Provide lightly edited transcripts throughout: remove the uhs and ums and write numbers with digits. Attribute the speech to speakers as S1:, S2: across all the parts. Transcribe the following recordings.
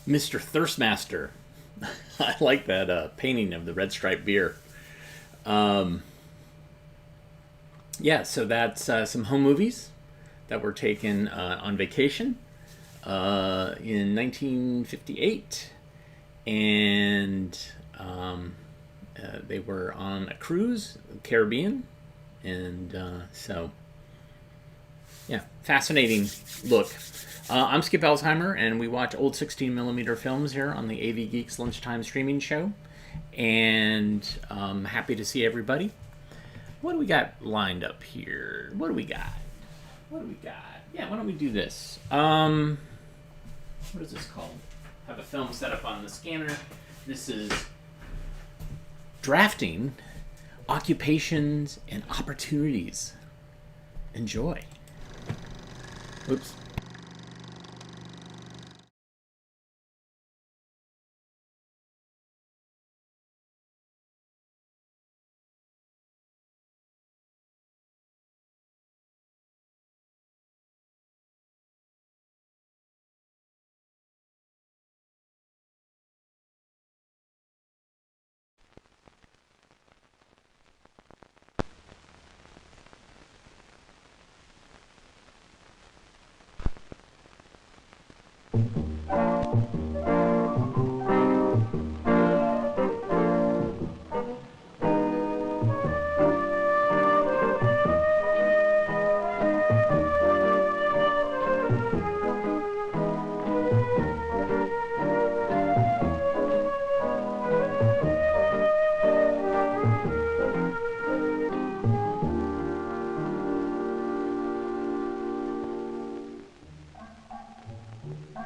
S1: Mr. Thirstmaster. I like that painting of the red stripe beer. Um, yeah, so that's some home movies that were taken on vacation in 1958. And they were on a cruise, Caribbean. And yeah, fascinating look. I'm Skip Alzheimer, and we watch old 16 millimeter films here on the AV Geeks Lunchtime Streaming Show. And happy to see everybody. What do we got lined up here? What do we got? Yeah, why don't we do this? What is this called? I have a film set up on the scanner. This is drafting occupations and opportunities. Enjoy. Oops.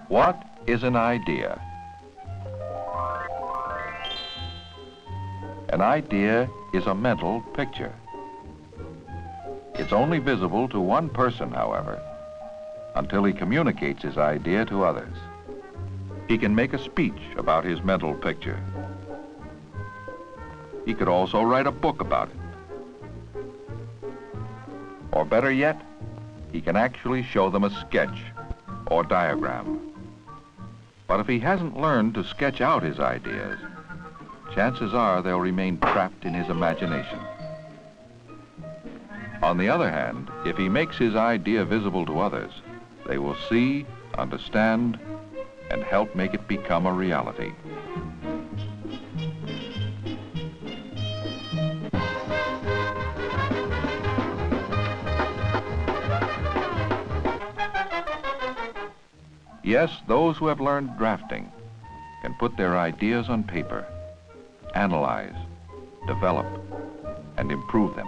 S2: What is an idea? An idea is a mental picture. It's only visible to one person, however, until he communicates his idea to others. He can make a speech about his mental picture. He could also write a book about it. Or better yet, he can actually show them a sketch or diagram. But if he hasn't learned to sketch out his ideas, chances are they'll remain trapped in his imagination. On the other hand, if he makes his idea visible to others, they will see, understand, and help make it become a reality. Yes, those who have learned drafting can put their ideas on paper, analyze, develop, and improve them.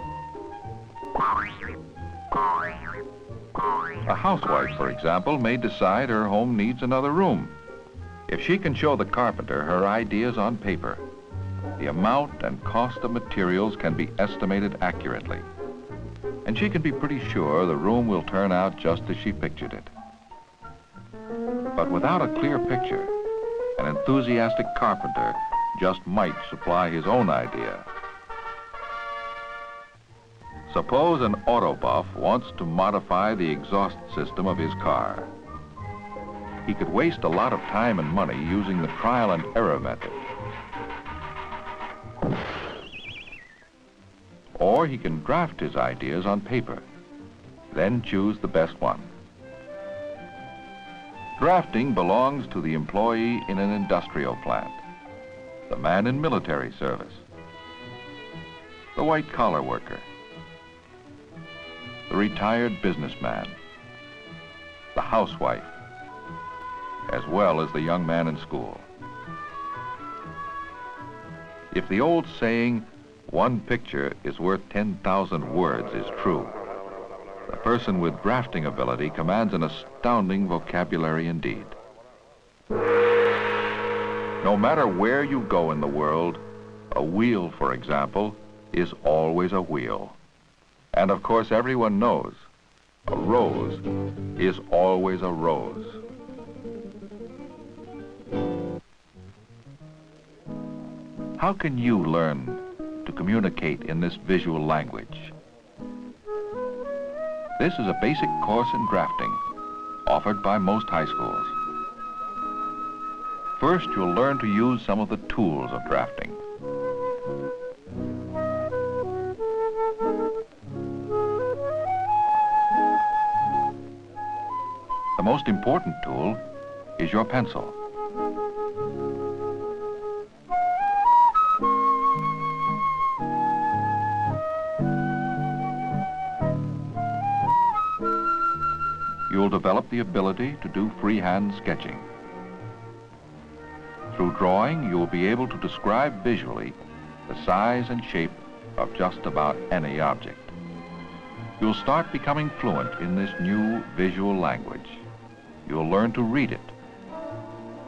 S2: A housewife, for example, may decide her home needs another room. If she can show the carpenter her ideas on paper, the amount and cost of materials can be estimated accurately, and she can be pretty sure the room will turn out just as she pictured it. But without a clear picture, an enthusiastic carpenter just might supply his own idea. Suppose an auto buff wants to modify the exhaust system of his car. He could waste a lot of time and money using the trial and error method. Or he can draft his ideas on paper, then choose the best one. Drafting belongs to the employee in an industrial plant, the man in military service, the white-collar worker, the retired businessman, the housewife, as well as the young man in school. If the old saying, "One picture is worth 10,000 words," is true, the person with drafting ability commands an astounding vocabulary indeed. No matter where you go in the world, a wheel, for example, is always a wheel. And of course, everyone knows a rose is always a rose. How can you learn to communicate in this visual language? This is a basic course in drafting offered by most high schools. First, you'll learn to use some of the tools of drafting. The most important tool is your pencil. You'll develop the ability to do freehand sketching. Through drawing, you'll be able to describe visually the size and shape of just about any object. You'll start becoming fluent in this new visual language. You'll learn to read it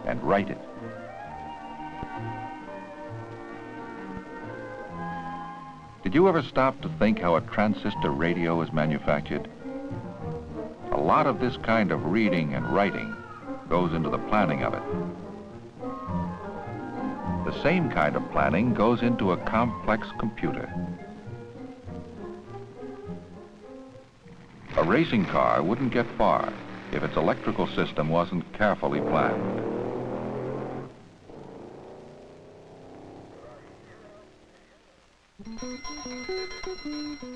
S2: and write it. Did you ever stop to think how a transistor radio is manufactured? A lot of this kind of reading and writing goes into the planning of it. The same kind of planning goes into a complex computer. A racing car wouldn't get far if its electrical system wasn't carefully planned.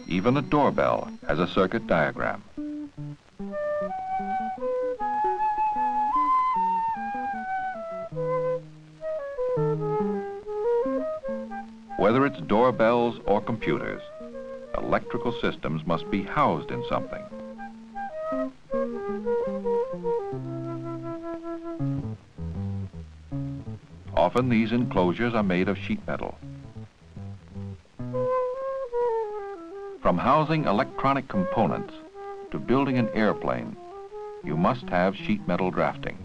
S2: Even a doorbell has a circuit diagram. Whether it's doorbells or computers, electrical systems must be housed in something. Often these enclosures are made of sheet metal. From housing electronic components to building an airplane, you must have sheet metal drafting.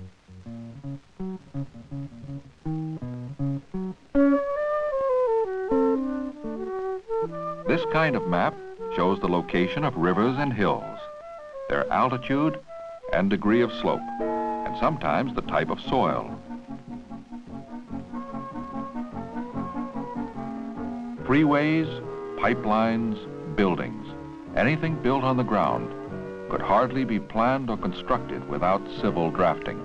S2: This kind of map shows the location of rivers and hills, their altitude and degree of slope, and sometimes the type of soil. Freeways, pipelines, buildings, anything built on the ground could hardly be planned or constructed without civil drafting.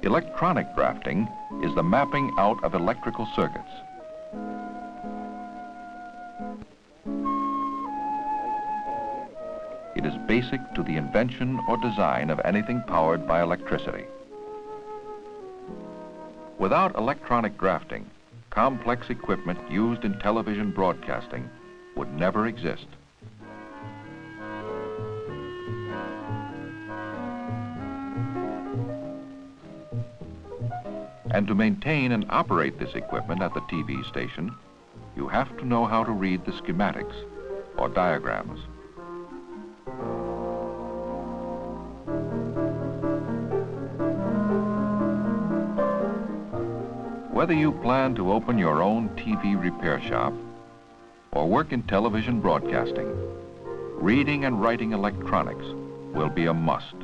S2: Electronic drafting is the mapping out of electrical circuits. It is basic to the invention or design of anything powered by electricity. Without electronic drafting, complex equipment used in television broadcasting would never exist. And to maintain and operate this equipment at the TV station, you have to know how to read the schematics or diagrams. Whether you plan to open your own TV repair shop or work in television broadcasting, reading and writing electronics will be a must.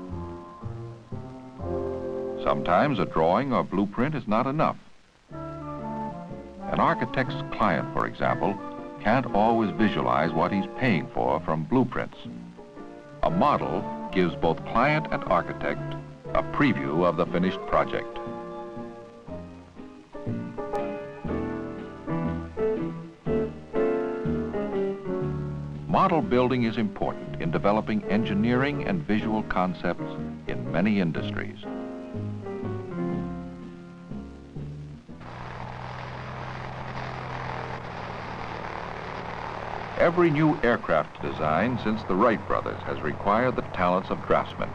S2: Sometimes a drawing or blueprint is not enough. An architect's client, for example, can't always visualize what he's paying for from blueprints. A model gives both client and architect a preview of the finished project. Model building is important in developing engineering and visual concepts in many industries. Every new aircraft design since the Wright brothers has required the talents of draftsmen.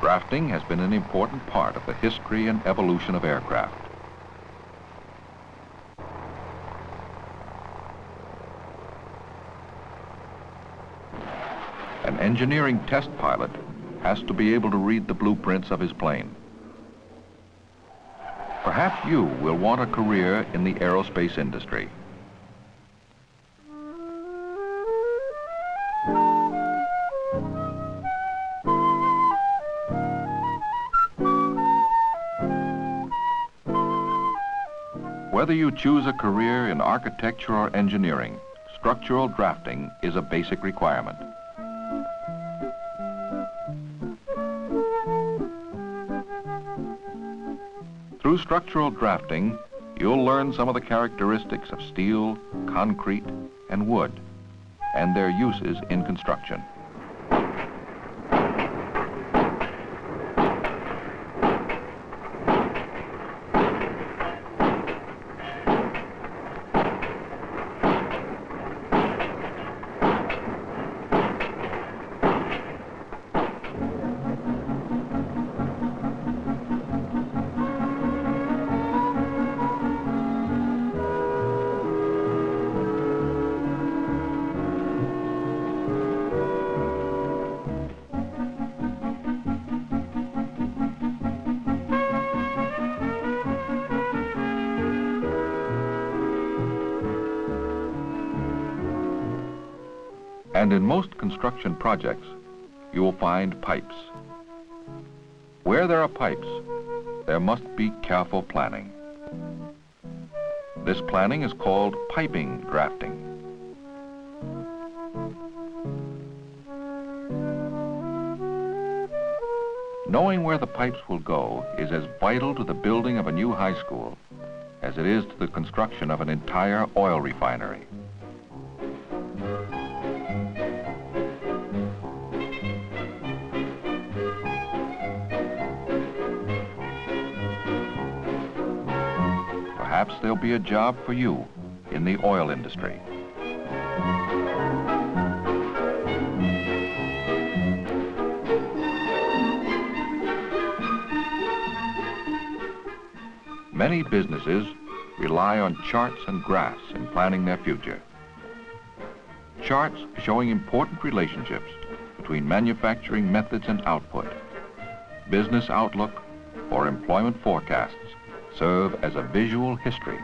S2: Drafting has been an important part of the history and evolution of aircraft. An engineering test pilot has to be able to read the blueprints of his plane. Perhaps you will want a career in the aerospace industry. Whether you choose a career in architecture or engineering, structural drafting is a basic requirement. Through structural drafting, you'll learn some of the characteristics of steel, concrete, and wood, and their uses in construction. And in most construction projects, you will find pipes. Where there are pipes, there must be careful planning. This planning is called piping drafting. Knowing where the pipes will go is as vital to the building of a new high school as it is to the construction of an entire oil refinery. Perhaps there'll be a job for you in the oil industry. Many businesses rely on charts and graphs in planning their future. Charts showing important relationships between manufacturing methods and output, business outlook, or employment forecasts serve as a visual history.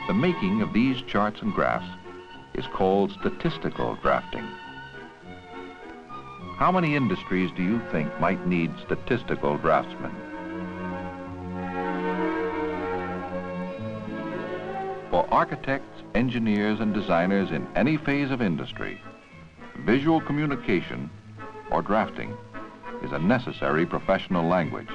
S2: The making of these charts and graphs is called statistical drafting. How many industries do you think might need statistical draftsmen? For architects, engineers, and designers in any phase of industry, visual communication, or drafting, is a necessary professional language.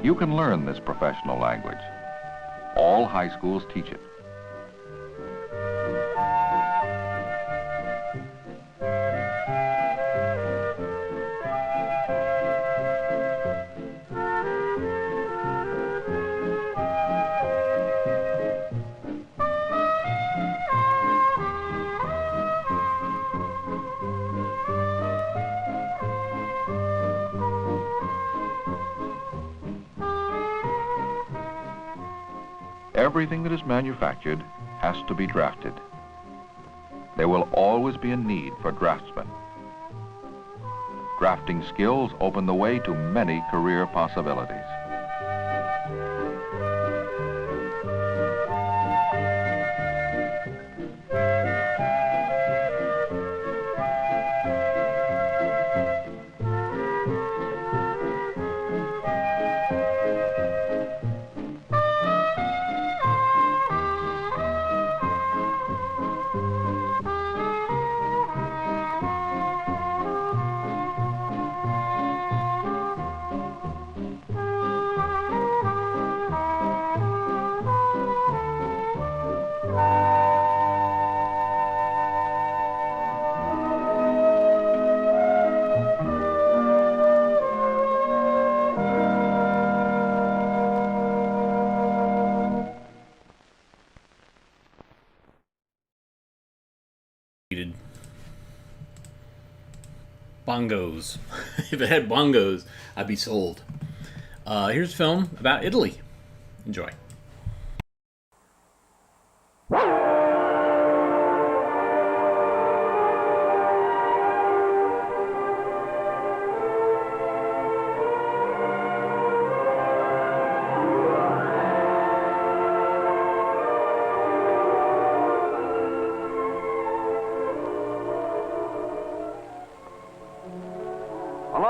S2: You can learn this professional language. All high schools teach it. Everything that is manufactured has to be drafted. There will always be a need for draftsmen. Drafting skills open the way to many career possibilities.
S1: Bongos. If it had bongos, I'd be sold. Here's a film about Italy. Enjoy.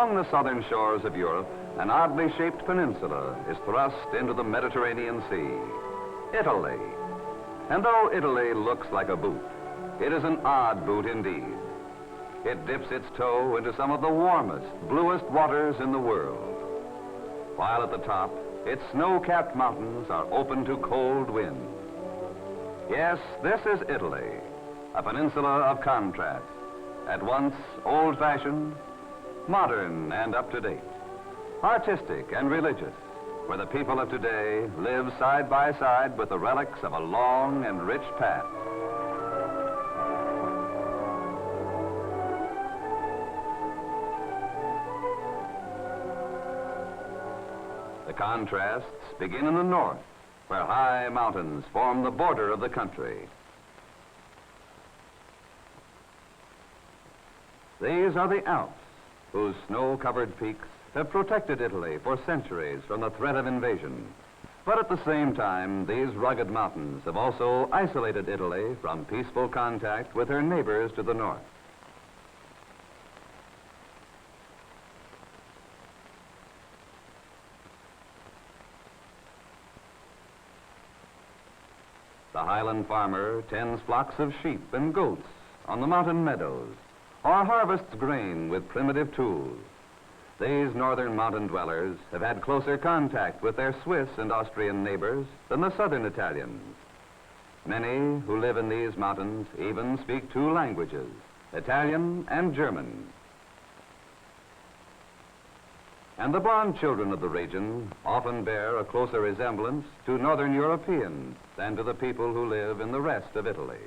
S3: Along the southern shores of Europe, an oddly shaped peninsula is thrust into the Mediterranean Sea, Italy. And though Italy looks like a boot, it is an odd boot indeed. It dips its toe into some of the warmest, bluest waters in the world, while at the top, its snow-capped mountains are open to cold winds. Yes, this is Italy, a peninsula of contrast, at once old-fashioned, modern and up-to-date, artistic and religious, where the people of today live side by side with the relics of a long and rich past. The contrasts begin in the north, where high mountains form the border of the country. These are the Alps, whose snow-covered peaks have protected Italy for centuries from the threat of invasion. But at the same time, these rugged mountains have also isolated Italy from peaceful contact with her neighbors to the north. The highland farmer tends flocks of sheep and goats on the mountain meadows, or harvests grain with primitive tools. These northern mountain dwellers have had closer contact with their Swiss and Austrian neighbors than the southern Italians. Many who live in these mountains even speak two languages, Italian and German. And the blond children of the region often bear a closer resemblance to northern Europeans than to the people who live in the rest of Italy.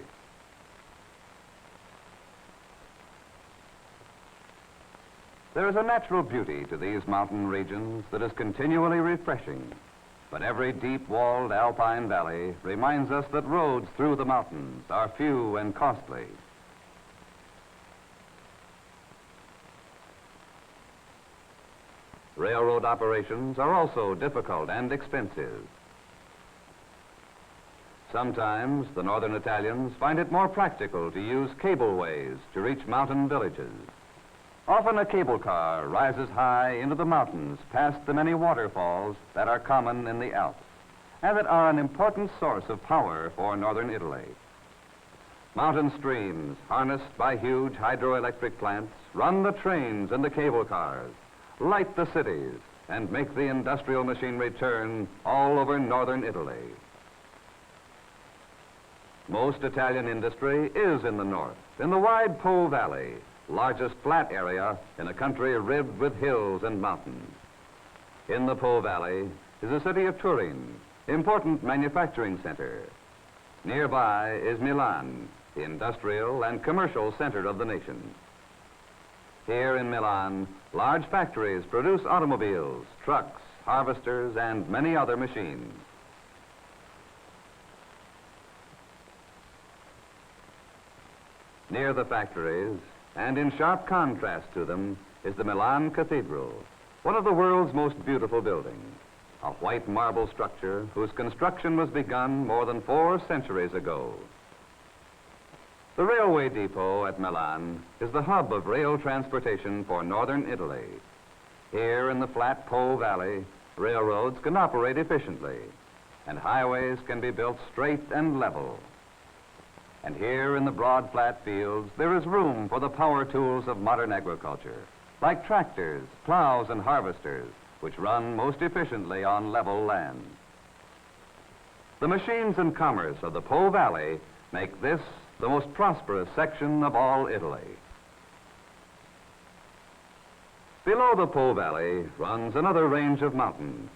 S3: There is a natural beauty to these mountain regions that is continually refreshing, but every deep-walled alpine valley reminds us that roads through the mountains are few and costly. Railroad operations are also difficult and expensive. Sometimes the northern Italians find it more practical to use cableways to reach mountain villages. Often a cable car rises high into the mountains past the many waterfalls that are common in the Alps, and that are an important source of power for northern Italy. Mountain streams, harnessed by huge hydroelectric plants, run the trains and the cable cars, light the cities, and make the industrial machinery turn all over northern Italy. Most Italian industry is in the north, in the wide Po Valley, largest flat area in a country ribbed with hills and mountains. In the Po Valley is the city of Turin, important manufacturing center. Nearby is Milan, the industrial and commercial center of the nation. Here in Milan, large factories produce automobiles, trucks, harvesters, and many other machines. Near the factories, and in sharp contrast to them, is the Milan Cathedral, one of the world's most beautiful buildings, a white marble structure whose construction was begun more than 4 centuries ago. The railway depot at Milan is the hub of rail transportation for northern Italy. Here in the flat Po Valley, railroads can operate efficiently, and highways can be built straight and level. And here in the broad flat fields, there is room for the power tools of modern agriculture, like tractors, plows, and harvesters, which run most efficiently on level land. The machines and commerce of the Po Valley make this the most prosperous section of all Italy. Below the Po Valley runs another range of mountains.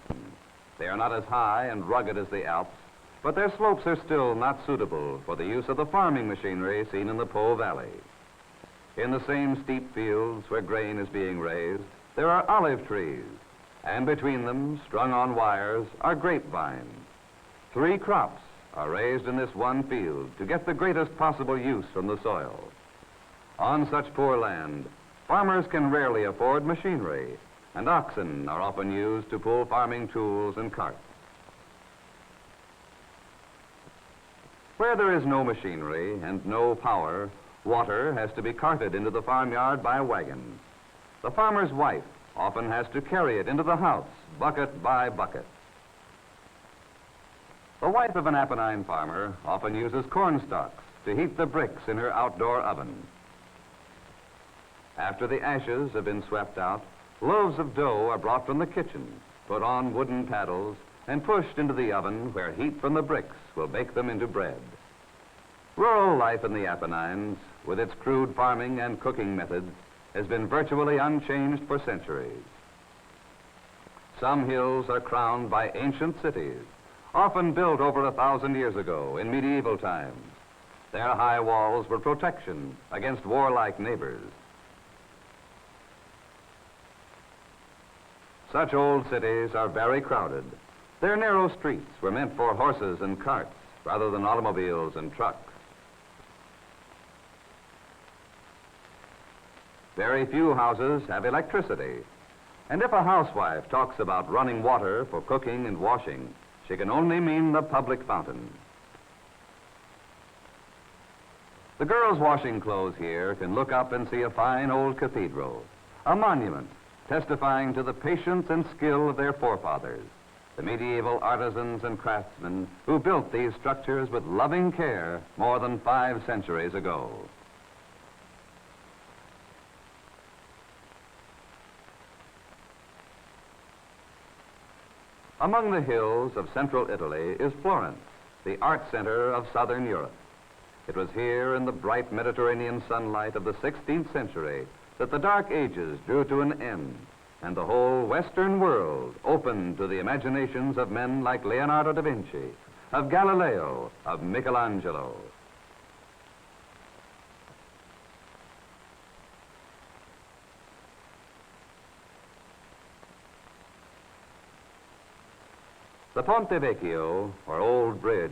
S3: They are not as high and rugged as the Alps, but their slopes are still not suitable for the use of the farming machinery seen in the Po Valley. In the same steep fields where grain is being raised, there are olive trees, and between them, strung on wires, are grapevines. 3 crops are raised in this one field to get the greatest possible use from the soil. On such poor land, farmers can rarely afford machinery, and oxen are often used to pull farming tools and carts. Where there is no machinery and no power, water has to be carted into the farmyard by wagon. The farmer's wife often has to carry it into the house, bucket by bucket. The wife of an Apennine farmer often uses corn stalks to heat the bricks in her outdoor oven. After the ashes have been swept out, loaves of dough are brought from the kitchen, put on wooden paddles, and pushed into the oven where heat from the bricks will bake them into bread. Rural life in the Apennines, with its crude farming and cooking methods, has been virtually unchanged for centuries. Some hills are crowned by ancient cities, often built over 1,000 years ago in medieval times. Their high walls were protection against warlike neighbors. Such old cities are very crowded. Their narrow streets were meant for horses and carts rather than automobiles and trucks. Very few houses have electricity, and if a housewife talks about running water for cooking and washing, she can only mean the public fountain. The girls washing clothes here can look up and see a fine old cathedral, a monument testifying to the patience and skill of their forefathers, the medieval artisans and craftsmen who built these structures with loving care more than 5 centuries ago. Among the hills of central Italy is Florence, the art center of southern Europe. It was here in the bright Mediterranean sunlight of the 16th century that the Dark Ages drew to an end, and the whole Western world opened to the imaginations of men like Leonardo da Vinci, of Galileo, of Michelangelo. The Ponte Vecchio, or Old Bridge,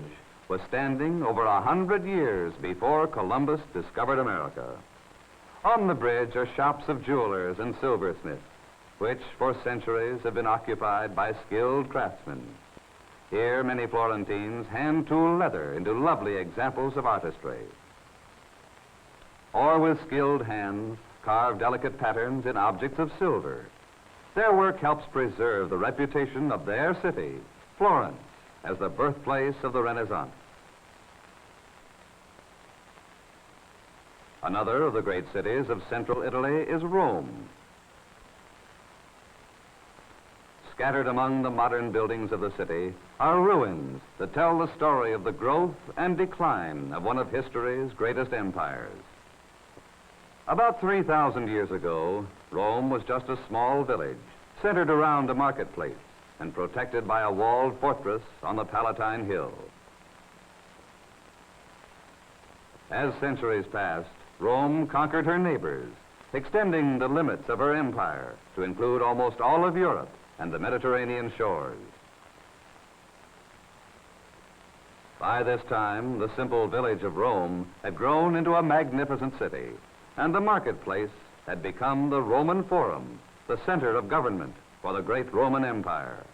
S3: was standing over 100 years before Columbus discovered America. On the bridge are shops of jewelers and silversmiths, which for centuries have been occupied by skilled craftsmen. Here, many Florentines hand tool leather into lovely examples of artistry, or with skilled hands carve delicate patterns in objects of silver. Their work helps preserve the reputation of their city, Florence, as the birthplace of the Renaissance. Another of the great cities of central Italy is Rome. Scattered among the modern buildings of the city are ruins that tell the story of the growth and decline of one of history's greatest empires. About 3,000 years ago, Rome was just a small village centered around a marketplace and protected by a walled fortress on the Palatine Hill. As centuries passed, Rome conquered her neighbors, extending the limits of her empire to include almost all of Europe and the Mediterranean shores. By this time, the simple village of Rome had grown into a magnificent city, and the marketplace had become the Roman Forum, the center of government for the great Roman Empire.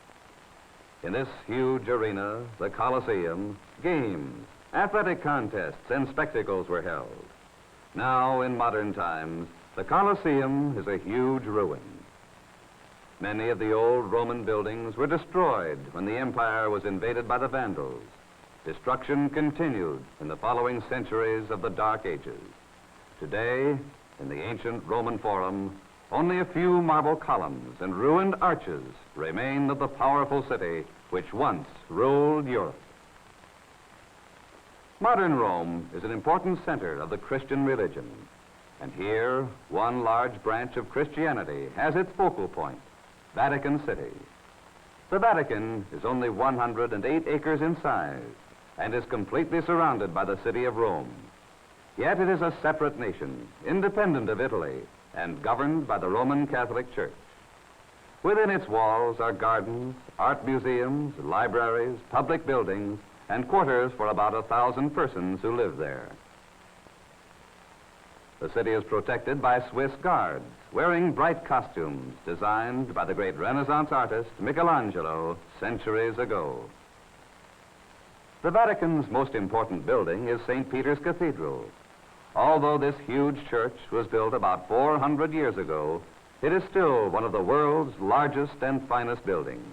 S3: In this huge arena, the Colosseum, games, athletic contests, and spectacles were held. Now, in modern times, the Colosseum is a huge ruin. Many of the old Roman buildings were destroyed when the empire was invaded by the Vandals. Destruction continued in the following centuries of the Dark Ages. Today, in the ancient Roman Forum, only a few marble columns and ruined arches remain of the powerful city which once ruled Europe. Modern Rome is an important center of the Christian religion, and here one large branch of Christianity has its focal point, Vatican City. The Vatican is only 108 acres in size and is completely surrounded by the city of Rome. Yet it is a separate nation, independent of Italy, and governed by the Roman Catholic Church. Within its walls are gardens, art museums, libraries, public buildings, and quarters for about 1,000 persons who live there. The city is protected by Swiss guards, wearing bright costumes designed by the great Renaissance artist Michelangelo centuries ago. The Vatican's most important building is St. Peter's Cathedral. Although this huge church was built about 400 years ago, it is still one of the world's largest and finest buildings.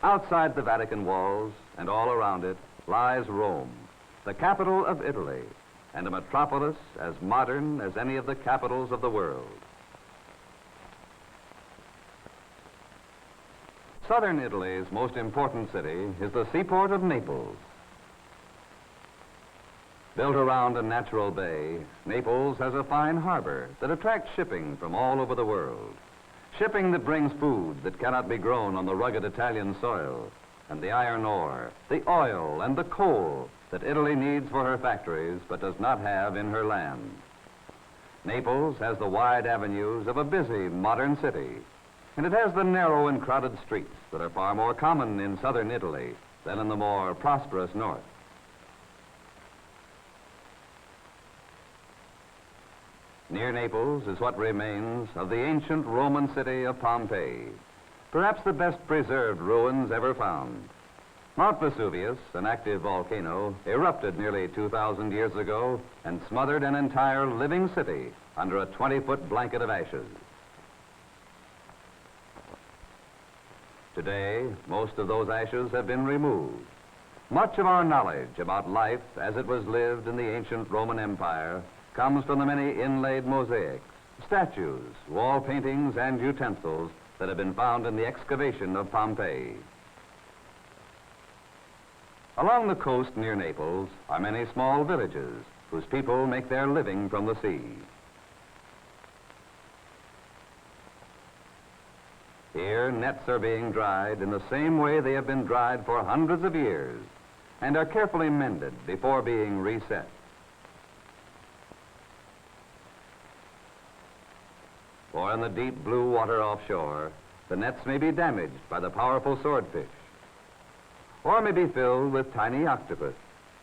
S3: Outside the Vatican walls and all around it lies Rome, the capital of Italy, and a metropolis as modern as any of the capitals of the world. Southern Italy's most important city is the seaport of Naples. Built around a natural bay, Naples has a fine harbor that attracts shipping from all over the world. Shipping that brings food that cannot be grown on the rugged Italian soil, and the iron ore, the oil, and the coal that Italy needs for her factories but does not have in her land. Naples has the wide avenues of a busy, modern city, and it has the narrow and crowded streets that are far more common in southern Italy than in the more prosperous north. Near Naples is what remains of the ancient Roman city of Pompeii, perhaps the best preserved ruins ever found. Mount Vesuvius, an active volcano, erupted nearly 2,000 years ago and smothered an entire living city under a 20-foot blanket of ashes. Today, most of those ashes have been removed. Much of our knowledge about life as it was lived in the ancient Roman Empire comes from the many inlaid mosaics, statues, wall paintings, and utensils that have been found in the excavation of Pompeii. Along the coast near Naples are many small villages whose people make their living from the sea. Here, nets are being dried in the same way they have been dried for hundreds of years and are carefully mended before being reset. For in the deep blue water offshore, the nets may be damaged by the powerful swordfish, or may be filled with tiny octopus,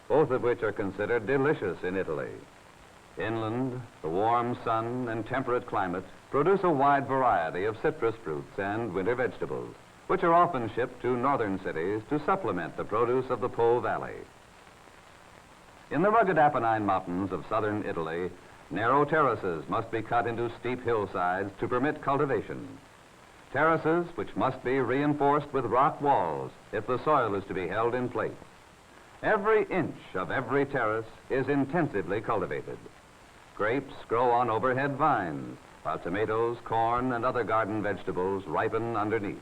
S3: both of which are considered delicious in Italy. Inland, the warm sun and temperate climate produce a wide variety of citrus fruits and winter vegetables, which are often shipped to northern cities to supplement the produce of the Po Valley. In the rugged Apennine Mountains of southern Italy, narrow terraces must be cut into steep hillsides to permit cultivation. Terraces which must be reinforced with rock walls if the soil is to be held in place. Every inch of every terrace is intensively cultivated. Grapes grow on overhead vines, while tomatoes, corn, and other garden vegetables ripen underneath.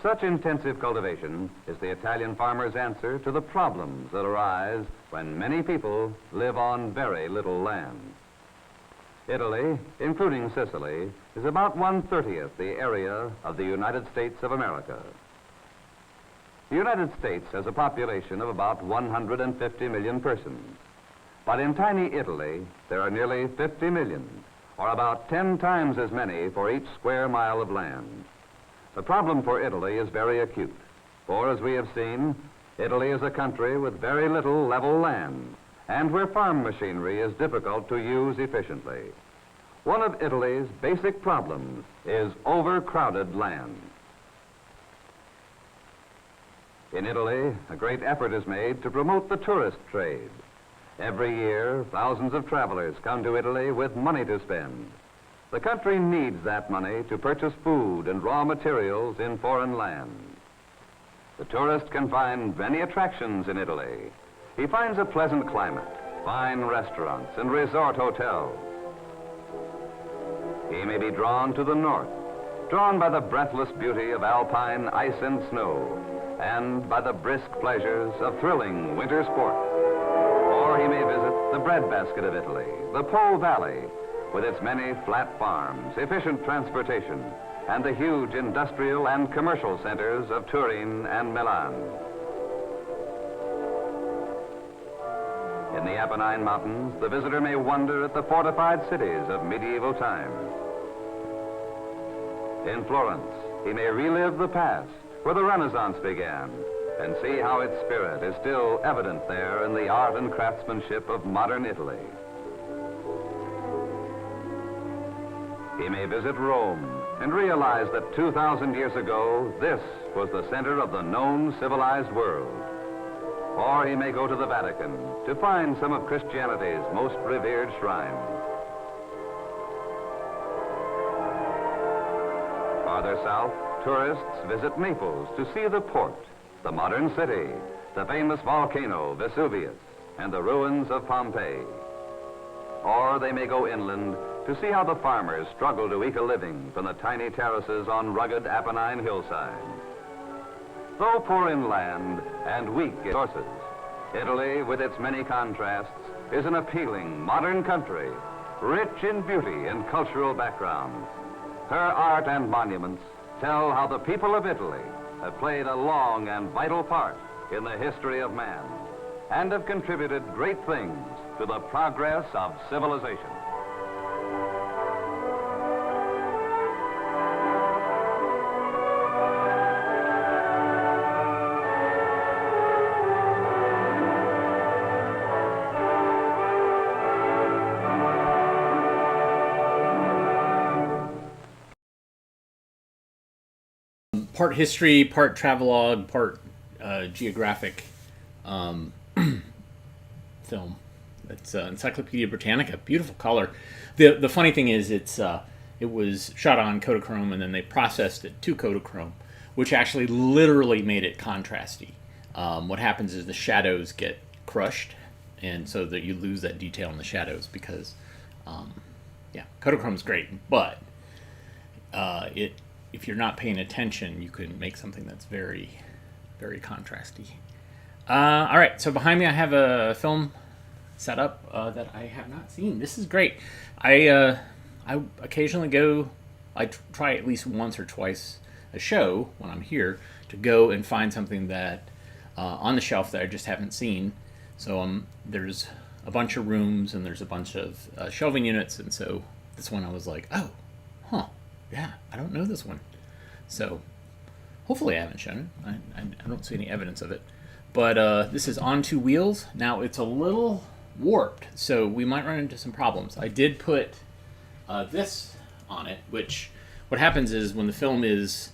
S3: Such intensive cultivation is the Italian farmer's answer to the problems that arise when many people live on very little land. Italy, including Sicily, is about 1/30th the area of the United States of America. The United States has a population of about 150 million persons. But in tiny Italy, there are nearly 50 million, or about 10 times as many for each square mile of land. The problem for Italy is very acute, for as we have seen, Italy is a country with very little level land, and where farm machinery is difficult to use efficiently. One of Italy's basic problems is overcrowded land. In Italy, a great effort is made to promote the tourist trade. Every year, thousands of travelers come to Italy with money to spend. The country needs that money to purchase food and raw materials in foreign lands. The tourist can find many attractions in Italy. He finds a pleasant climate, fine restaurants, and resort hotels. He may be drawn to the north, drawn by the breathless beauty of alpine ice and snow, and by the brisk pleasures of thrilling winter sport. Or he may visit the breadbasket of Italy, the Po Valley, with its many flat farms, efficient transportation, and the huge industrial and commercial centers of Turin and Milan. In the Apennine Mountains, the visitor may wonder at the fortified cities of medieval times. In Florence, he may relive the past, where the Renaissance began, and see how its spirit is still evident there in the art and craftsmanship of modern Italy. He may visit Rome and realize that 2,000 years ago, this was the center of the known civilized world. Or he may go to the Vatican to find some of Christianity's most revered shrines. farther south, tourists visit Naples to see the port, the modern city, the famous volcano Vesuvius, and the ruins of Pompeii. Or they may go inland to see how the farmers struggle to eke a living from the tiny terraces on rugged Apennine hillsides. Though poor in land and weak in resources, Italy, with its many contrasts, is an appealing, modern country, rich in beauty and cultural backgrounds. Her art and monuments tell how the people of Italy have played a long and vital part in the history of man and have contributed great things to the progress of civilization.
S1: Part history, part travelogue, part geographic film. It's Encyclopedia Britannica. Beautiful color. The funny thing is, it was shot on Kodachrome and then they processed it to Kodachrome, which actually literally made it contrasty. What happens is the shadows get crushed, and so that you lose that detail in the shadows because, Kodachrome's great, but if you're not paying attention, you can make something that's very, very contrasty. All right, so behind me I have a film set up that I have not seen. This is great. I occasionally go, I try at least once or twice a show when I'm here to go and find something that on the shelf that I just haven't seen. So there's a bunch of rooms and there's a bunch of shelving units, and so this one I was like, oh, huh. Yeah, I don't know this one. So, hopefully I haven't shown it. I don't see any evidence of it. But this is On Two Wheels. Now, it's a little warped, so we might run into some problems. I did put this on it, which, what happens is when the film is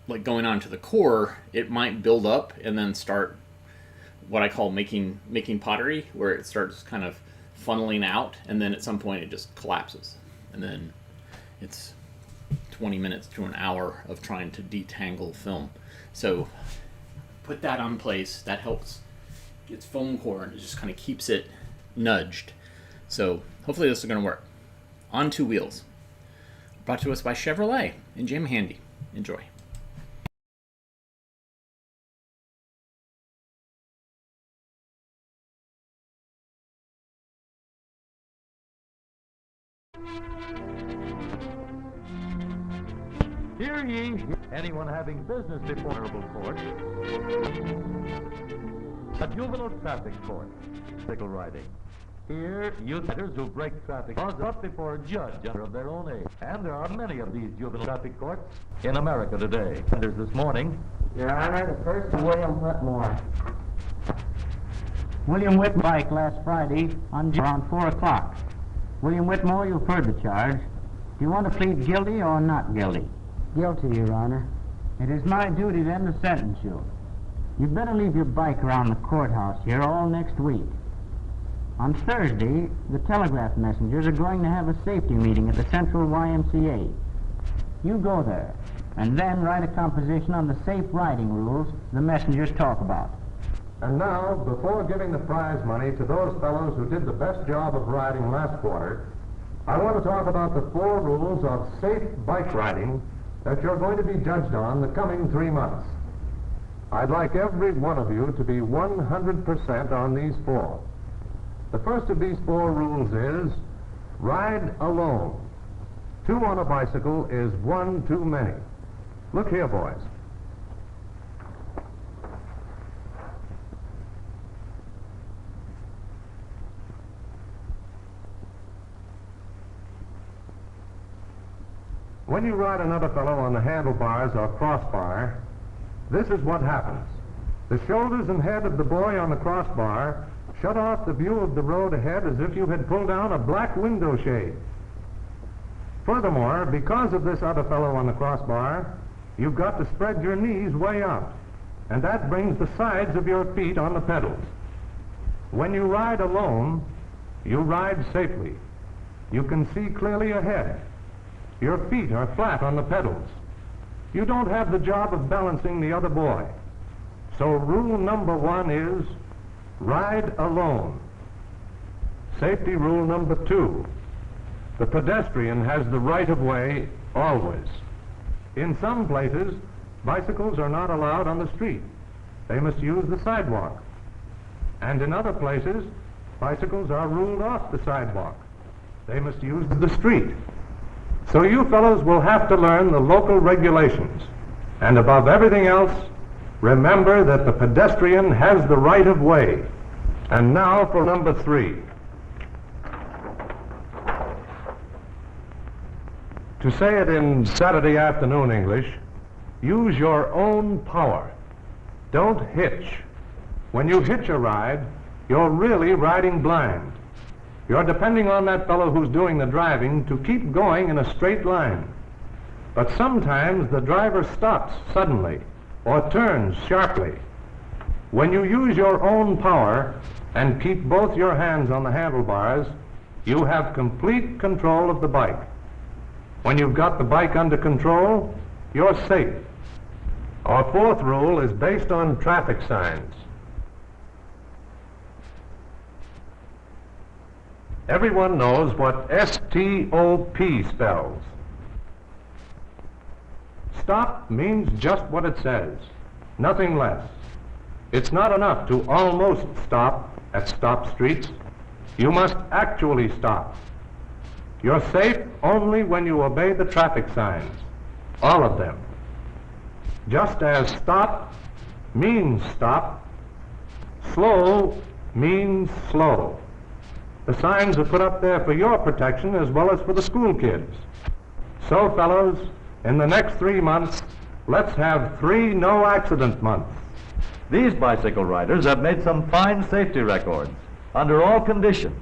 S1: like going on to the core, it might build up and then start what I call making pottery, where it starts kind of funneling out, and then at some point it just collapses. And then it's 20 minutes to an hour of trying to detangle film. So put that on place. That helps. It's foam core and it just kind of keeps it nudged. So hopefully this is going to work. On Two Wheels. Brought to us by Chevrolet and Jim Handy. Enjoy.
S4: Hear ye, anyone having business before honorable court, a juvenile traffic court, sickle riding. Here, youth riders who break traffic laws are up before a judge under of their own age. And there are many of these juvenile traffic courts in America today. And there's this morning.
S5: Your Honor, the first is William Whitmore. William Whitmore bike last Friday around 4 o'clock. William Whitmore, you've heard the charge. Do you want to plead guilty or not guilty? Guilty, Your Honor. It is my duty then to sentence you. You'd better leave your bike around the courthouse here all next week. On Thursday, the telegraph messengers are going to have a safety meeting at the Central YMCA. You go there, and then write a composition on the safe riding rules the messengers talk about.
S6: And now, before giving the prize money to those fellows who did the best job of riding last quarter, I want to talk about the 4 rules of safe bike riding that you're going to be judged on the coming 3 months. I'd like every one of you to be 100% on these 4. The first of these 4 rules is, ride alone. 2 on a bicycle is 1 too many. Look here, boys. When you ride another fellow on the handlebars or crossbar, this is what happens. The shoulders and head of the boy on the crossbar shut off the view of the road ahead as if you had pulled down a black window shade. Furthermore, because of this other fellow on the crossbar, you've got to spread your knees way out, and that brings the sides of your feet on the pedals. When you ride alone, you ride safely. You can see clearly ahead. Your feet are flat on the pedals. You don't have the job of balancing the other boy. So rule number 1 is ride alone. Safety rule number 2, the pedestrian has the right of way always. In some places, bicycles are not allowed on the street. They must use the sidewalk. And in other places, bicycles are ruled off the sidewalk. They must use the street. So you fellows will have to learn the local regulations. And above everything else, remember that the pedestrian has the right of way. And now for number 3. To say it in Saturday afternoon English, use your own power. Don't hitch. When you hitch a ride, you're really riding blind. You're depending on that fellow who's doing the driving to keep going in a straight line. But sometimes the driver stops suddenly or turns sharply. When you use your own power and keep both your hands on the handlebars, you have complete control of the bike. When you've got the bike under control, you're safe. Our 4th rule is based on traffic signs. Everyone knows what S-T-O-P spells. Stop means just what it says, nothing less. It's not enough to almost stop at stop streets. You must actually stop. You're safe only when you obey the traffic signs, all of them. Just as stop means stop, slow means slow. The signs are put up there for your protection as well as for the school kids. So, fellows, in the next 3 months, let's have 3 no-accident months.
S4: These bicycle riders have made some fine safety records. Under all conditions,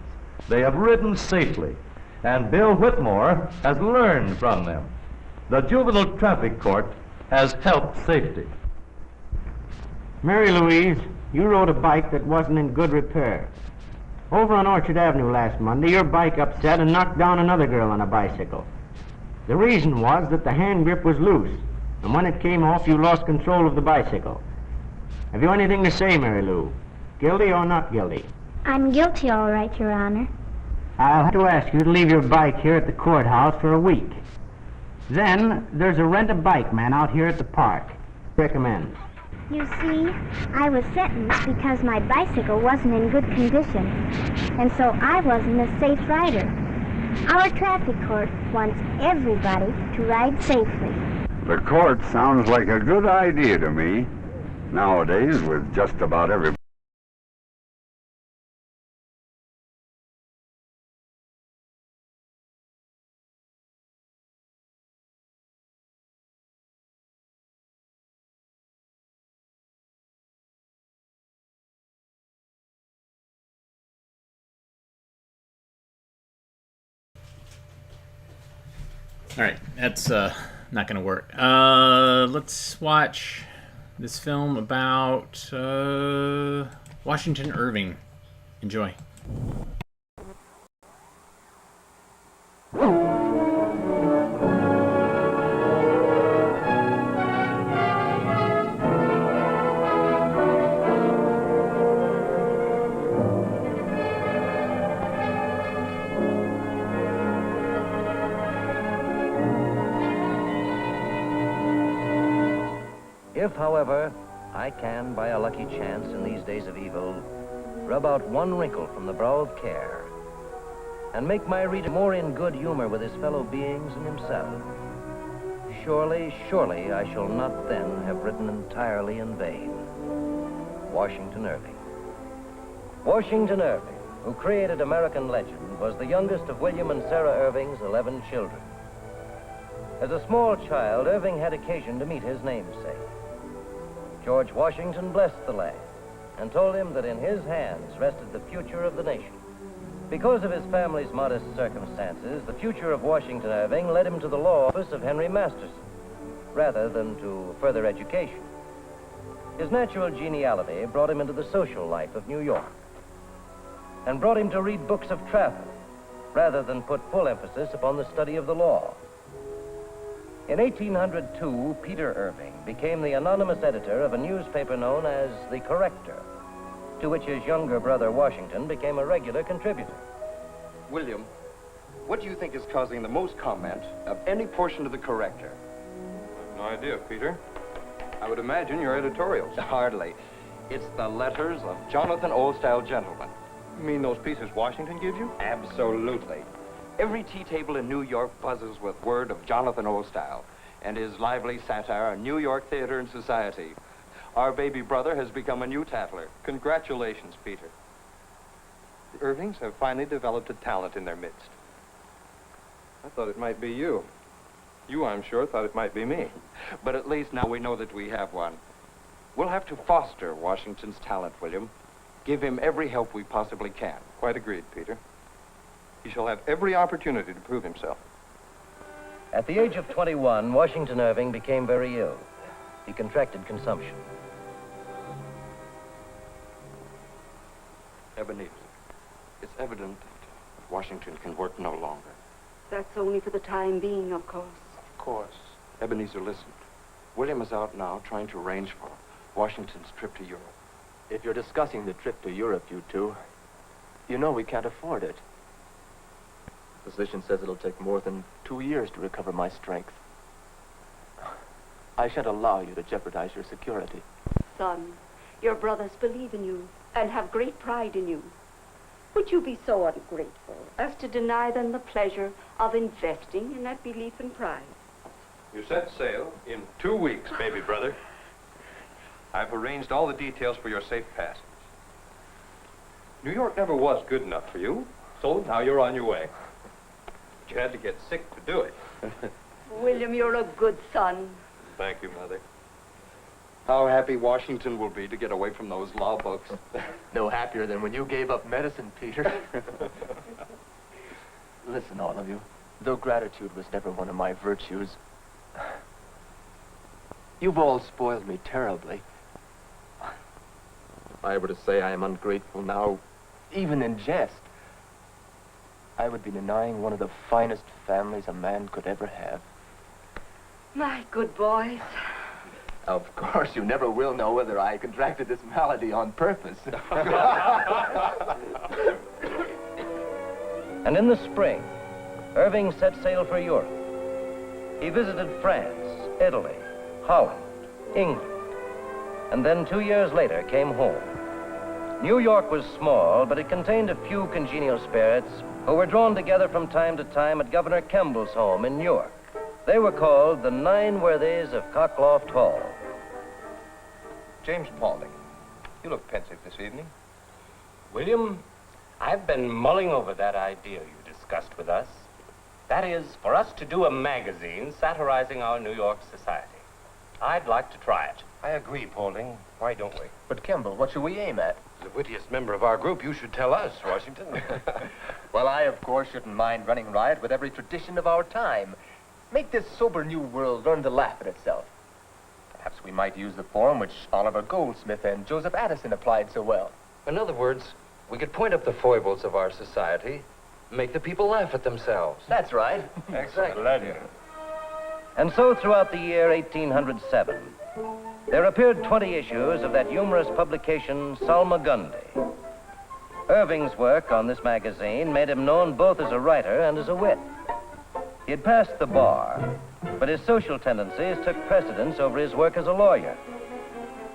S4: they have ridden safely, and Bill Whitmore has learned from them. The Juvenile Traffic Court has helped safety.
S5: Mary Louise, you rode a bike that wasn't in good repair. Over on Orchard Avenue last Monday, your bike upset and knocked down another girl on a bicycle. The reason was that the hand grip was loose, and when it came off, you lost control of the bicycle. Have you anything to say, Mary Lou? Guilty or not guilty?
S7: I'm guilty, all right, Your Honor.
S5: I'll have to ask you to leave your bike here at the courthouse for a week. Then, there's a rent-a-bike man out here at the park. Recommend.
S7: You see, I was sentenced because my bicycle wasn't in good condition, and so I wasn't a safe rider. Our traffic court wants everybody to ride safely.
S8: The court sounds like a good idea to me. Nowadays, with just about every
S1: All right, that's not going to work. Let's watch this film about Washington Irving. Enjoy.
S9: If, however, I can, by a lucky chance in these days of evil, rub out one wrinkle from the brow of care, and make my reader more in good humor with his fellow beings and himself, surely, surely I shall not then have written entirely in vain. Washington Irving. Washington Irving, who created American legend, was the youngest of William and Sarah Irving's 11 children. As a small child, Irving had occasion to meet his namesake. George Washington blessed the lad and told him that in his hands rested the future of the nation. Because of his family's modest circumstances, the future of Washington Irving led him to the law office of Henry Masterson, rather than to further education. His natural geniality brought him into the social life of New York, and brought him to read books of travel, rather than put full emphasis upon the study of the law. In 1802, Peter Irving became the anonymous editor of a newspaper known as The Corrector, to which his younger brother Washington became a regular contributor.
S10: William, what do you think is causing the most comment of any portion of The Corrector?
S11: I have no idea, Peter. I would imagine your editorials.
S10: Hardly. It's the letters of Jonathan Old-Style Gentleman.
S11: You mean those pieces Washington gives you?
S10: Absolutely. Every tea table in New York buzzes with word of Jonathan Old-Style and his lively satire on New York theater and society. Our baby brother has become a new tattler.
S11: Congratulations, Peter. The Irvings have finally developed a talent in their midst. I thought it might be you. You, I'm sure, thought it might be me.
S10: But at least now we know that we have one. We'll have to foster Washington's talent, William. Give him every help we possibly can.
S11: Quite agreed, Peter. He shall have every opportunity to prove himself.
S9: At the age of 21, Washington Irving became very ill. He contracted consumption.
S10: Ebenezer, it's evident that Washington can work no longer.
S12: That's only for the time being, of course.
S10: Of course. Ebenezer, listen. William is out now trying to arrange for Washington's trip to Europe.
S13: If you're discussing the trip to Europe, you two, you know we can't afford it. The physician says it'll take more than 2 years to recover my strength. I shan't allow you to jeopardize your security.
S12: Son, your brothers believe in you and have great pride in you. Would you be so ungrateful as to deny them the pleasure of investing in that belief and pride?
S11: You set sail in 2 weeks, baby brother. I've arranged all the details for your safe passage. New York never was good enough for you, so now you're on your way. But you had to get sick to do it.
S12: William, you're a good son.
S11: Thank you, Mother.
S10: How happy Washington will be to get away from those law books.
S13: No happier than when you gave up medicine, Peter. Listen, all of you, though gratitude was never one of my virtues, you've all spoiled me terribly. If I were to say I am ungrateful now, even in jest, I would be denying one of the finest families a man could ever have.
S12: My good boys.
S13: Of course, you never will know whether I contracted this malady on purpose.
S9: And in the spring, Irving set sail for Europe. He visited France, Italy, Holland, England, and then 2 years later came home. New York was small, but it contained a few congenial spirits who were drawn together from time to time at Governor Kemble's home in Newark. They were called the Nine Worthies of Cockloft Hall.
S11: James Paulding, you look pensive this evening.
S14: William, I've been mulling over that idea you discussed with us. That is, for us to do a magazine satirizing our New York society. I'd like to try it.
S15: I agree, Paulding. Why don't we?
S13: But, Kemble, what should we aim at?
S15: As the wittiest member of our group, you should tell us, Washington.
S13: Well, I, of course, shouldn't mind running riot with every tradition of our time. Make this sober new world learn to laugh at itself. Perhaps we might use the form which Oliver Goldsmith and Joseph Addison applied so well.
S10: In other words, we could point up the foibles of our society, make the people laugh at themselves.
S13: That's right.
S10: Exactly.
S9: And so throughout the year 1807, there appeared 20 issues of that humorous publication, Salmagundi. Irving's work on this magazine made him known both as a writer and as a wit. He had passed the bar, but his social tendencies took precedence over his work as a lawyer.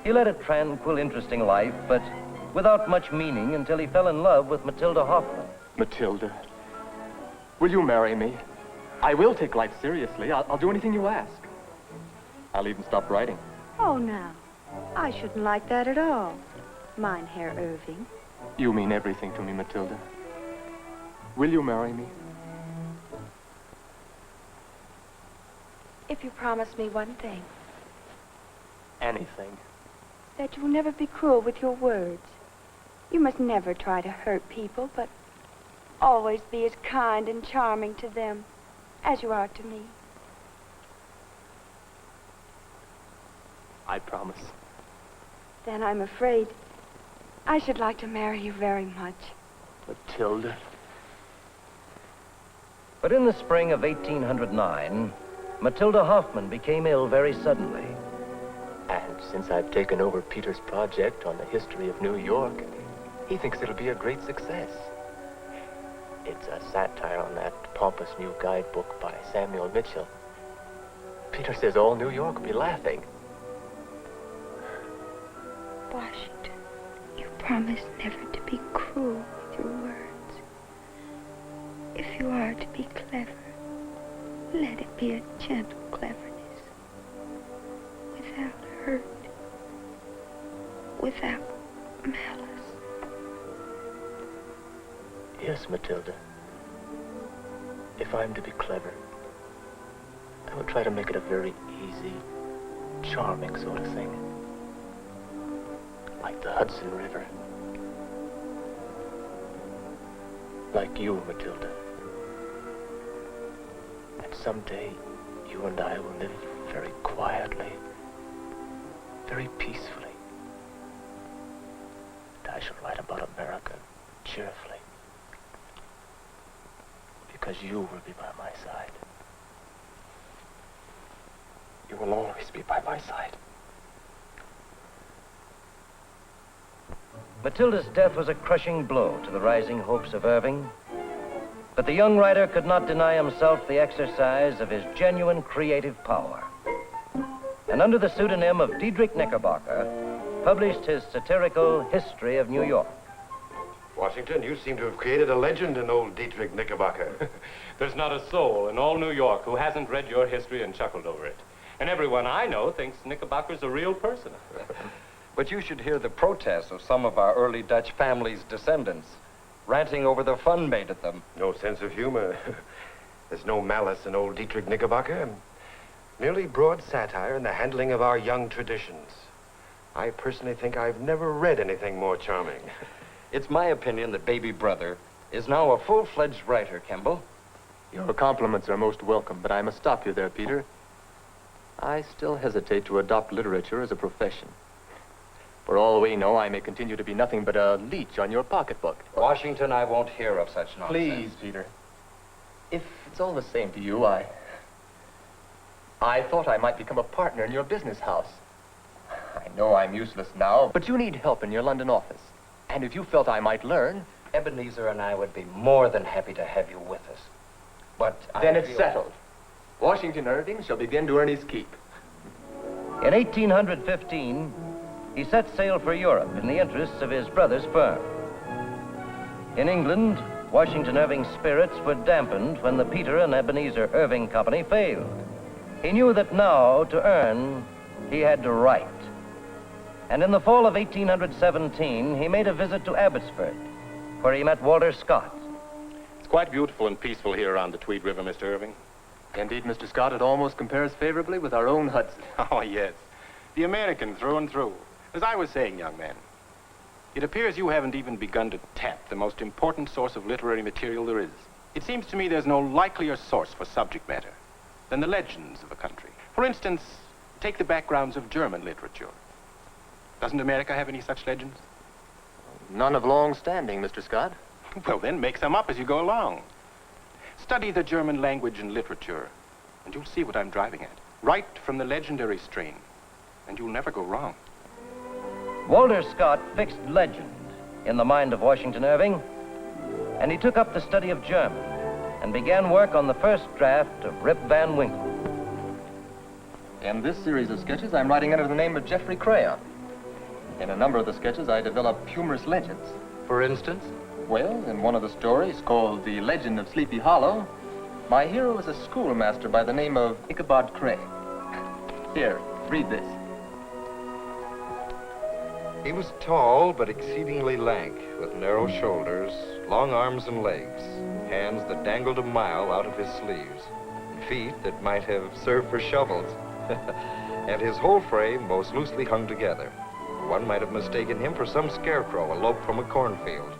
S9: He led a tranquil, interesting life, but without much meaning until he fell in love with Matilda Hoffman.
S13: Matilda, will you marry me? I will take life seriously. I'll do anything you ask. I'll even stop writing.
S12: Oh, now, I shouldn't like that at all. Mein Herr Irving.
S13: You mean everything to me, Matilda. Will you marry me?
S12: If you promise me one thing,
S13: Anything.
S12: that you will never be cruel with your words. You must never try to hurt people, but always be as kind and charming to them as you are to me.
S13: I promise.
S12: Then I'm afraid I should like to marry you very much.
S13: Matilda.
S9: But in the spring of 1809, Matilda Hoffman became ill very suddenly.
S13: And since I've taken over Peter's project on the history of New York, he thinks it'll be a great success. It's a satire on that pompous new guidebook by Samuel Mitchell. Peter says all New York will be laughing.
S16: Washington, you promised never to be cruel with your words. If you are to be clever, let it be a gentle cleverness, without hurt, without malice.
S13: Yes, Matilda. If I'm to be clever, I will try to make it a very easy, charming sort of thing. Like the Hudson River. Like you, Matilda. And someday, you and I will live very quietly, very peacefully. And I shall write about America cheerfully. Because you will be by my side. You will always be by my side.
S9: Matilda's death was a crushing blow to the rising hopes of Irving, but the young writer could not deny himself the exercise of his genuine creative power, and under the pseudonym of Diedrich Knickerbocker, published his satirical History of New York.
S15: Washington, you seem to have created a legend in old Dietrich Knickerbocker.
S14: There's not a soul in all New York who hasn't read your history and chuckled over it. And everyone I know thinks Knickerbocker's a real person.
S10: But you should hear the protests of some of our early Dutch families' descendants, ranting over the fun made at them.
S15: No sense of humor. There's no malice in old Dietrich Knickerbocker. Merely broad satire in the handling of our young traditions. I personally think I've never read anything more charming.
S10: It's my opinion that baby brother is now a full-fledged writer, Kemble.
S13: Your compliments are most welcome, but I must stop you there, Peter. I still hesitate to adopt literature as a profession. For all we know, I may continue to be nothing but a leech on your pocketbook.
S10: Washington, I won't hear of such nonsense.
S13: Please, Peter. If it's all the same to you, I thought I might become a partner in your business house. I know I'm useless now, but you need help in your London office. And if you felt I might learn...
S10: Ebenezer and I would be more than happy to have you with us. But
S13: then it's settled. Washington Irving shall begin to earn his keep.
S9: In 1815, he set sail for Europe in the interests of his brother's firm. In England, Washington Irving's spirits were dampened when the Peter and Ebenezer Irving Company failed. He knew that now, to earn, he had to write. And in the fall of 1817, he made a visit to Abbotsford, where he met Walter Scott.
S17: It's quite beautiful and peaceful here around the Tweed River, Mr. Irving.
S13: Indeed, Mr. Scott, it almost compares favorably with our own Hudson.
S17: Oh, yes. The American through and through. As I was saying, young man, it appears you haven't even begun to tap the most important source of literary material there is. It seems to me there's no likelier source for subject matter than the legends of a country. For instance, take the backgrounds of German literature. Doesn't America have any such legends?
S13: None of long standing, Mr. Scott.
S17: Well, then make some up as you go along. Study the German language and literature, and you'll see what I'm driving at. Right from the legendary strain, and you'll never go wrong.
S9: Walter Scott fixed legend in the mind of Washington Irving, and he took up the study of German and began work on the first draft of Rip Van Winkle.
S13: In this series of sketches, I'm writing under the name of Geoffrey Crayon. In a number of the sketches, I develop humorous legends.
S10: For instance?
S13: Well, in one of the stories, called The Legend of Sleepy Hollow, my hero is a schoolmaster by the name of Ichabod Crane. Here, read this.
S3: He was tall but exceedingly lank, with narrow shoulders, long arms and legs, hands that dangled a mile out of his sleeves, and feet that might have served for shovels. And his whole frame most loosely hung together. One might have mistaken him for some scarecrow eloped from a cornfield.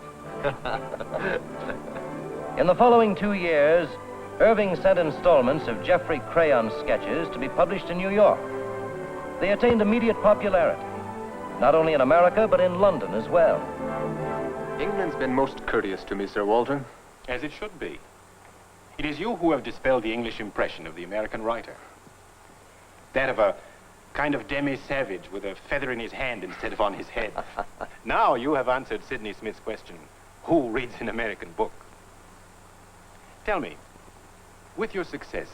S9: In the following 2 years, Irving sent installments of Geoffrey Crayon sketches to be published in New York. They attained immediate popularity, not only in America, but in London as well.
S13: England's been most courteous to me, Sir Walter.
S17: As it should be. It is you who have dispelled the English impression of the American writer. That of a kind of demi-savage with a feather in his hand instead of on his head. Now you have answered Sidney Smith's question, who reads an American book? Tell me, with your success,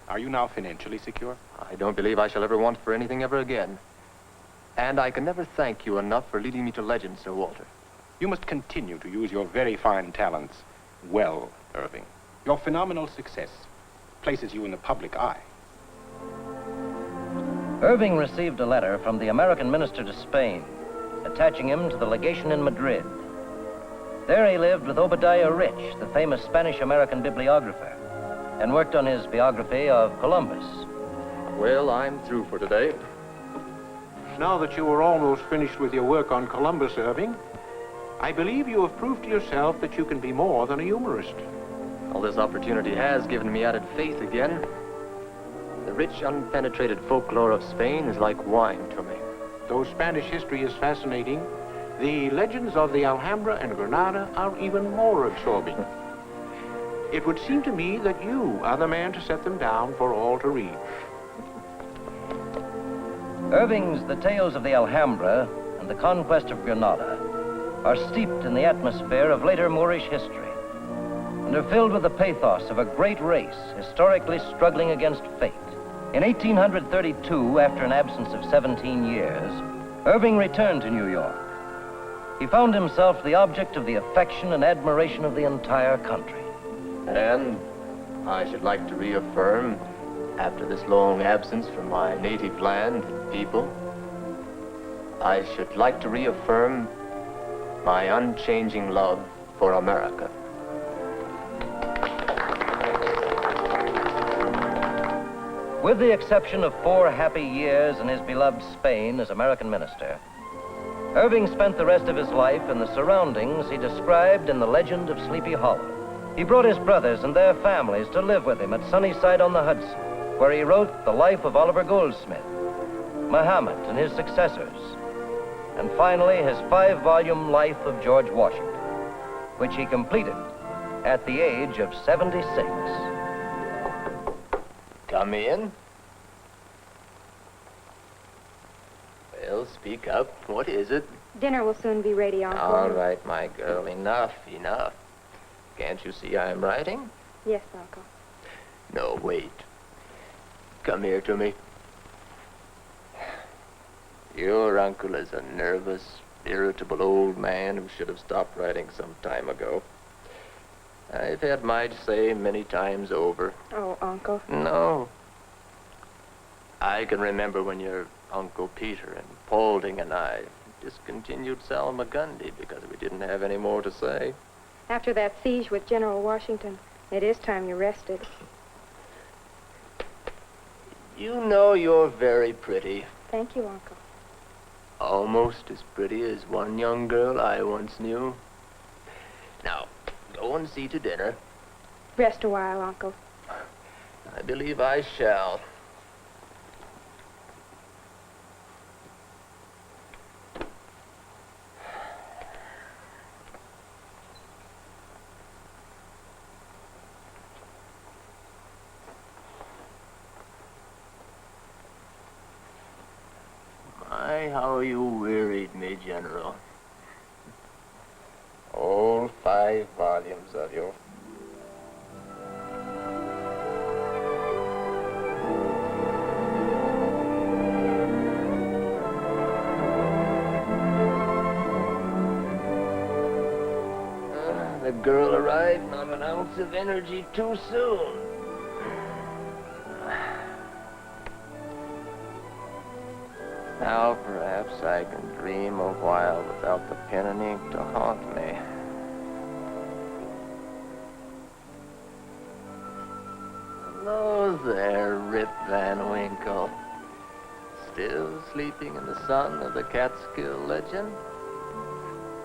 S17: are you now financially secure?
S13: I don't believe I shall ever want for anything ever again. And I can never thank you enough for leading me to legend, Sir Walter.
S17: You must continue to use your very fine talents well, Irving. Your phenomenal success places you in the public eye.
S9: Irving received a letter from the American minister to Spain, attaching him to the legation in Madrid. There he lived with Obadiah Rich, the famous Spanish-American bibliographer, and worked on his biography of Columbus.
S13: Well, I'm through for today.
S17: Now that you are almost finished with your work on Columbus, Irving, I believe you have proved to yourself that you can be more than a humorist.
S13: Well, this opportunity has given me added faith again. The rich, unpenetrated folklore of Spain is like wine to me.
S17: Though Spanish history is fascinating, the legends of the Alhambra and Granada are even more absorbing. It would seem to me that you are the man to set them down for all to read.
S9: Irving's The Tales of the Alhambra and the Conquest of Granada are steeped in the atmosphere of later Moorish history and are filled with the pathos of a great race historically struggling against fate. In 1832, after an absence of 17 years, Irving returned to New York. He found himself the object of the affection and admiration of the entire country.
S13: And I should like to reaffirm, after this long absence from my native land and people, I should like to reaffirm my unchanging love for America.
S9: With the exception of 4 happy years in his beloved Spain as American minister, Irving spent the rest of his life in the surroundings he described in the legend of Sleepy Hollow. He brought his brothers and their families to live with him at Sunnyside-on-the-Hudson, where he wrote the life of Oliver Goldsmith, Muhammad and his successors, and finally his 5-volume life of George Washington, which he completed at the age of 76.
S13: Come in. Well, speak up. What is it?
S18: Dinner will soon be ready, Uncle.
S13: All right, my girl. Enough, enough. Can't you see I'm writing?
S18: Yes, Uncle.
S13: No, wait. Come here to me. Your uncle is a nervous, irritable old man who should have stopped writing some time ago. I've had my say many times over.
S18: Oh, Uncle.
S13: No. I can remember when your Uncle Peter and Paulding and I discontinued Salmagundi because we didn't have any more to say.
S18: After that siege with General Washington, it is time you rested.
S13: You know you're very pretty.
S18: Thank you, Uncle.
S13: Almost as pretty as one young girl I once knew. Now, go and see to dinner.
S18: Rest a while, Uncle.
S13: I believe I shall. My, how you wearied me, General. All 5 volumes of you. The girl arrived, not an ounce of energy too soon. Now perhaps I can dream a while without the pen and ink to haunt me. Hello there, Rip Van Winkle. Still sleeping in the sun of the Catskill legend?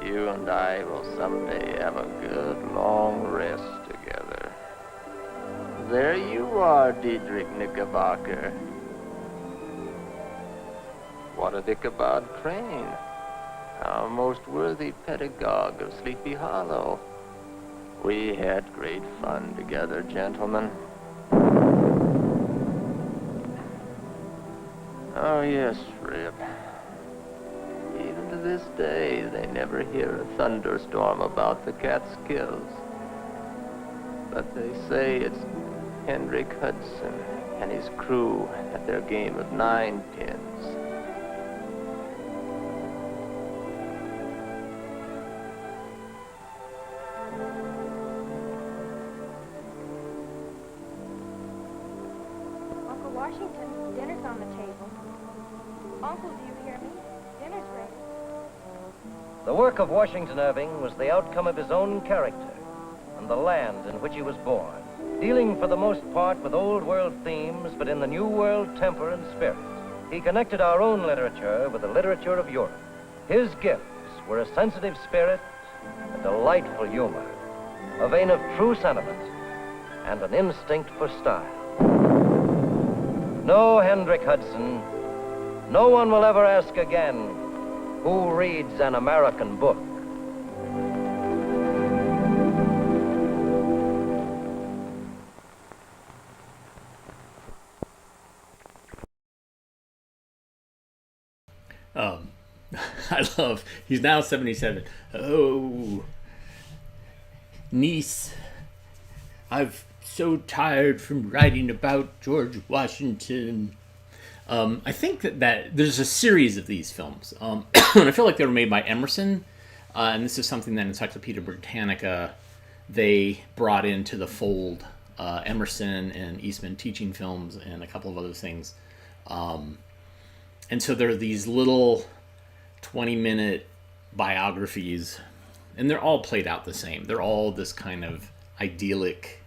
S13: You and I will someday have a good long rest together. There you are, Diedrich Knickerbocker. What of Ichabod Crane, our most worthy pedagogue of Sleepy Hollow? We had great fun together, gentlemen. Oh, yes, Rip. Even to this day, they never hear a thunderstorm about the Catskills. But they say it's Hendrik Hudson and his crew at their game of 9 pins.
S18: Uncle Washington, dinner's on the table. Uncle, do you hear me? Dinner's ready.
S9: The work of Washington Irving was the outcome of his own character and the land in which he was born, dealing for the most part with old world themes, but in the new world temper and spirit. He connected our own literature with the literature of Europe. His gifts were a sensitive spirit, a delightful humor, a vein of true sentiment, and an instinct for style. No, Hendrik Hudson, no one will ever ask again, who reads an American book?
S1: I love, he's now 77. Oh, niece, I've so tired from writing about George Washington. I think that there's a series of these films. And I feel like they were made by Emerson. And this is something that Encyclopedia Britannica, they brought into the fold. Emerson and Eastman teaching films and a couple of other things. And so there are these little 20-minute biographies, and they're all played out the same. They're all this kind of idyllic,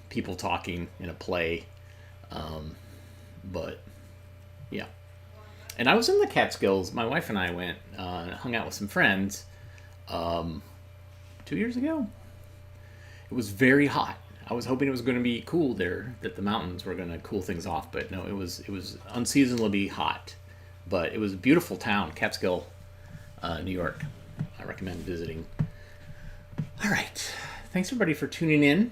S1: people talking in a play. But, yeah. And I was in the Catskills. My wife and I went, hung out with some friends 2 years ago. It was very hot. I was hoping it was going to be cool there, that the mountains were going to cool things off, but no, it was unseasonably hot. But it was a beautiful town, Catskill, New York. I recommend visiting. All right. Thanks, everybody, for tuning in.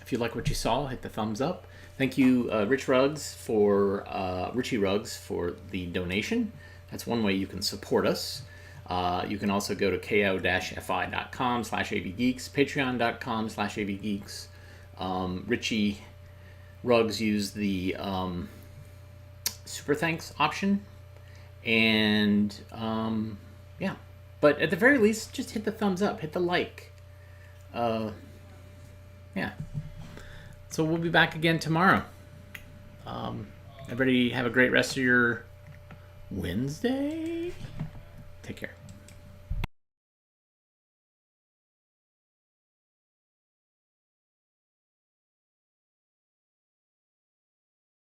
S1: If you like what you saw, hit the thumbs up. Thank you, Richie Ruggs, for the donation. That's one way you can support us. You can also go to ko-fi.com/avgeeks, patreon.com/avgeeks. Richie Ruggs used the super thanks option. And, yeah. But at the very least, just hit the thumbs up. Hit the like. Yeah. So we'll be back again tomorrow. Everybody have a great rest of your Wednesday. Take care.